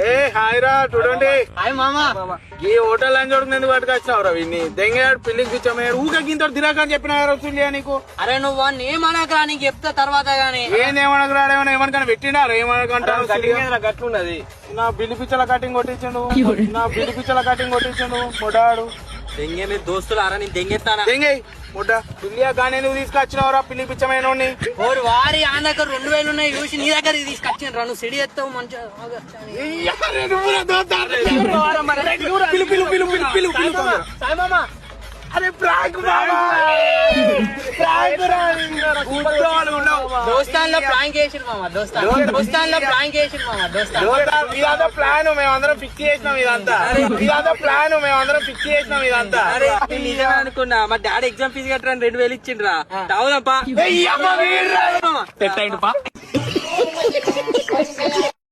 ఏ hi రా చూడండి hi మామా. ఈ హోటల్ అని చూడకు ఎందుకు పట్టుకొచ్చినావు రా వీడిని దెంగాడు పిల్లికి పిచ్చమయ్యాడు ఊక గింత దిరాక అని చెప్పిన వస్తుంది నీకు అరే నువ్వు వాడిని ఏమనకరా, నీకు చెప్తా తర్వాత గానీ. ఏమనకు రాడేమన్నా ఏమనుకన్నా పెట్టినారు ఏమనకంటారు గట్లున్నది. నా బిల్లి పిచ్చల కటింగ్ కొట్టించండు మొడాడు దెంగే దోస్తులు అరా నేను దెంగెత్తానా దెంగై ముడ్డ పిల్లియా కానీ నువ్వు తీసుకొచ్చినావురా పిల్లి పిచ్చమైన ఓరి వారి ఆ దగ్గర 2000 ఉన్నాయి చూసి నీ దగ్గర తీసుకొచ్చిన నువ్వు సిడి ఎత్తావు మంచిగా. అరే ప్రాంక్ దోస్తాన్లో ప్రాంక్ చేసిరు మామ. దోస్తాన్లో ప్రాంక్ చేసిరు మామ. ఇదంతా ప్లాన్ మేమందరం ఫిక్స్ చేసినాం ఇదంతా అరే నేను నిజమే అనుకున్నా. మా డాడీ ఎగ్జామ్ ఫీజు కట్టరా 2000 ఇచ్చిండ్రా. తావుదప్పా పెట్టండి పా